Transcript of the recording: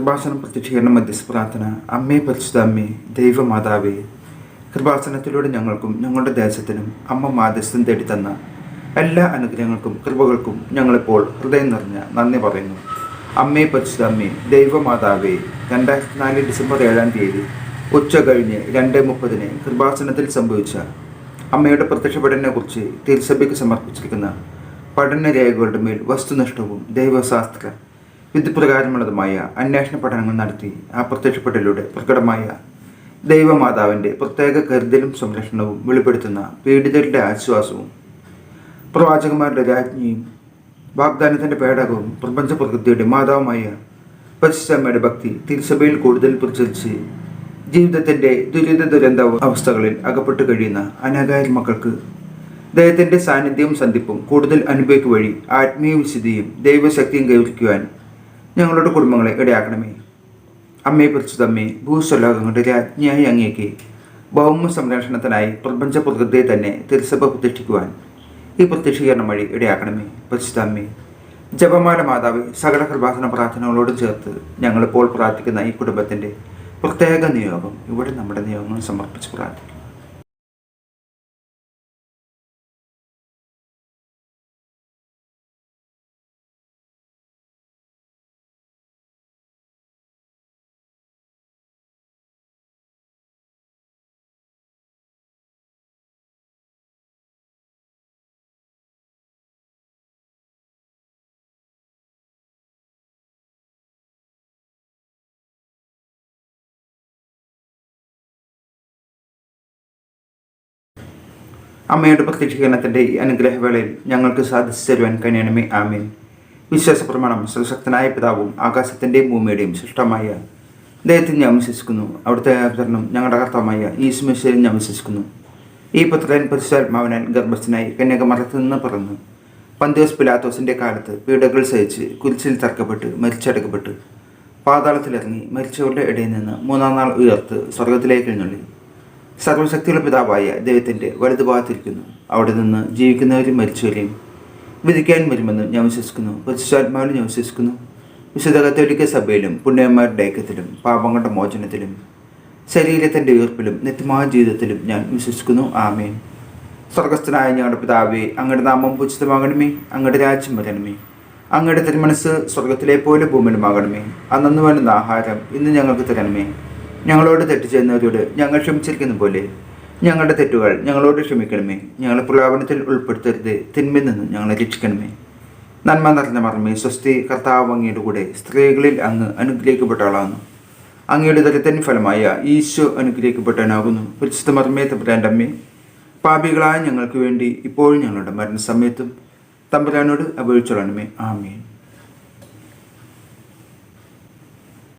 കൃപാസനം പ്രത്യക്ഷീകരണ മധ്യസ്ഥ പ്രാർത്ഥന. അമ്മേ പരിശുദ്ധ അമ്മേ, ദൈവമാതാവേ, കൃപാസനത്തിലൂടെ ഞങ്ങൾക്കും ഞങ്ങളുടെ ദേശത്തിനും അമ്മ മാധ്യസ്ഥം തേടിത്തന്ന എല്ലാ അനുഗ്രഹങ്ങൾക്കും കൃപകൾക്കും ഞങ്ങളിപ്പോൾ ഹൃദയം നിറഞ്ഞ നന്ദി പറയുന്നു. അമ്മേ പരിശുദ്ധ അമ്മേ, ദൈവമാതാവേ, 2004 ഡിസംബർ 7 ഉച്ച കഴിഞ്ഞ് 2:30 കൃപാസനത്തിൽ സംഭവിച്ച അമ്മയുടെ പ്രത്യക്ഷപ്പെടലിനെക്കുറിച്ച് തിരുസഭയ്ക്ക് സമർപ്പിച്ചിരിക്കുന്ന പഠനരേഖകളുടെ മേൽ വസ്തുനിഷ്ഠവും ദൈവശാസ്ത്ര വിധിപ്രകാരമുള്ളതുമായ അന്വേഷണ പഠനങ്ങൾ നടത്തി ആ പ്രത്യക്ഷപ്പെടലിലൂടെ പ്രകടമായ ദൈവമാതാവിൻ്റെ പ്രത്യേക കരുതലും സംരക്ഷണവും വെളിപ്പെടുത്തുന്ന പീഡിതരുടെ ആശ്വാസവും പ്രവാചകന്മാരുടെ രാജ്ഞിയും വാഗ്ദാനത്തിൻ്റെ പേടകവും പ്രപഞ്ച പ്രകൃതിയുടെ മാതാവുമായ പരിശുദ്ധമ്മയുടെ ഭക്തി തിരുസഭയിൽ കൂടുതൽ പ്രചരിച്ച് ജീവിതത്തിൻ്റെ ദുരിത അവസ്ഥകളിൽ അകപ്പെട്ടു കഴിയുന്ന അനേകായിരം മക്കൾക്ക് ദൈവത്തിൻ്റെ സാന്നിധ്യവും സന്ധിപ്പും കൂടുതൽ അനുഭവിക്കുക വഴി ആത്മീയ വിശുദ്ധിയും ദൈവശക്തിയും കൈവരിക്കുവാൻ ഞങ്ങളുടെ കുടുംബങ്ങളെ ഇടയാക്കണമേ. അമ്മയെ പരിശുദ്ധമ്മേ, ഭൂസ്വലോകങ്ങളുടെ രാജ്ഞിയായി അങ്ങേക്ക് ഭൗമ സംരക്ഷണത്തിനായി പ്രപഞ്ച പ്രകൃതിയെ തന്നെ തിരുസഭ പ്രതിഷ്ഠിക്കുവാൻ ഈ പ്രത്യക്ഷീകരണം വഴി ഇടയാക്കണമേ. പരിശുദ്ധമ്മേ, ജപമാല മാതാവ്, സകല കൃപാസന പ്രാർത്ഥനകളോടും ചേർത്ത് ഞങ്ങളിപ്പോൾ പ്രാർത്ഥിക്കുന്ന ഈ കുടുംബത്തിൻ്റെ പ്രത്യേക നിയോഗം ഇവിടെ നമ്മുടെ നിയോഗങ്ങൾ സമർപ്പിച്ച് പ്രാർത്ഥിക്കും. അമ്മയുടെ പ്രത്യക്ഷീകരണത്തിൻ്റെ ഈ അനുഗ്രഹവേളയിൽ ഞങ്ങൾക്ക് സാധിച്ചു തരുവാൻ കഴിയണമേ. ആമേൻ. വിശ്വാസ പ്രമാണം. സർവശക്തനായ പിതാവും ആകാശത്തിൻ്റെയും ഭൂമിയുടെയും സൃഷ്ടമായ ദൈവത്തിൽ ഞാൻ വിശ്വസിക്കുന്നു. അവിടുത്തെ അവതരണം ഞങ്ങളുടെ കർത്താവായ യേശുമിശിഹായിൽ ഞാൻ വിശ്വസിക്കുന്നു. ഈ പുത്രൻ പരിശുദ്ധാത്മാവിനാൽ ഗർഭസ്ഥനായി കന്യകമറിയത്തിൽ നിന്ന് പിറന്ന് പന്തിയോസ് പിലാത്തോസിൻ്റെ കാലത്ത് പീഡകൾ സഹിച്ച് കുരിശിൽ തറക്കപ്പെട്ട് മരിച്ചടക്കപ്പെട്ട് പാതാളത്തിലിറങ്ങി മരിച്ചവരുടെ ഇടയിൽ നിന്ന് 3-ാം നാൾ ഉയർത്ത് സ്വർഗത്തിലേക്ക് എഴുന്നള്ളി സർവശക്തിയുള്ള പിതാവായ ദൈവത്തിൻ്റെ വലതുഭാഗത്തിരിക്കുന്നു. അവിടെ നിന്ന് ജീവിക്കുന്നവരും മരിച്ചവരെയും വിധിക്കാൻ വരുമെന്ന് ഞാൻ വിശ്വസിക്കുന്നു. പരിശുദ്ധാത്മാവിലും ഞാൻ വിശ്വസിക്കുന്നു. വിശുദ്ധ കത്തോലിക്ക സഭയിലും പുണ്യന്മാരുടെ ഐക്യത്തിലും പാപങ്ങളുടെ മോചനത്തിലും ശരീരത്തിൻ്റെ ഉയർപ്പിലും നിത്യമായ ജീവിതത്തിലും ഞാൻ വിശ്വസിക്കുന്നു. ആമേൻ. സ്വർഗസ്ഥനായ ഞങ്ങളുടെ പിതാവേ, അങ്ങയുടെ നാമം പൂജിതമാകണമേ. അങ്ങയുടെ രാജ്യം വരണമേ. അങ്ങയുടെ തിരുമനസ്സ് സ്വർഗത്തിലെ പോലെ ഭൂമിയിലുമാകണമേ. അന്നു വേണ്ടുന്ന ആഹാരം ഇന്ന് ഞങ്ങൾക്ക് തരണമേ. ഞങ്ങളോട് തെറ്റ് ചെയ്യുന്നവരോട് ഞങ്ങൾ ക്ഷമിച്ചിരിക്കുന്ന പോലെ ഞങ്ങളുടെ തെറ്റുകൾ ഞങ്ങളോട് ക്ഷമിക്കണമേ. ഞങ്ങളെ പ്രലോഭനത്തിൽ ഉൾപ്പെടുത്തരുത്, തിന്മയിൽ നിന്ന് ഞങ്ങളെ രക്ഷിക്കണമേ. നന്മ നിറഞ്ഞ മർമ്മേ, സ്വസ്തി, കർത്താവ് അങ്ങയുടെ കൂടെ സ്ത്രീകളിൽ അങ്ങ് അനുഗ്രഹിക്കപ്പെട്ട ആളാകുന്നു. അങ്ങയുടെ ദരിദ്രത്തിൻ ഫലമായ ഈശോ അനുഗ്രഹിക്കപ്പെട്ടവനാകുന്നു. പരിശുദ്ധ മർമ്മേ, തമ്പുരാൻ്റെ അമ്മേ, പാപികളായ ഞങ്ങൾക്ക് വേണ്ടി ഇപ്പോഴും ഞങ്ങളുടെ മരണസമയത്തും തമ്പുരാനോട് അപേക്ഷിച്ചോളണമേ. ആമേൻ.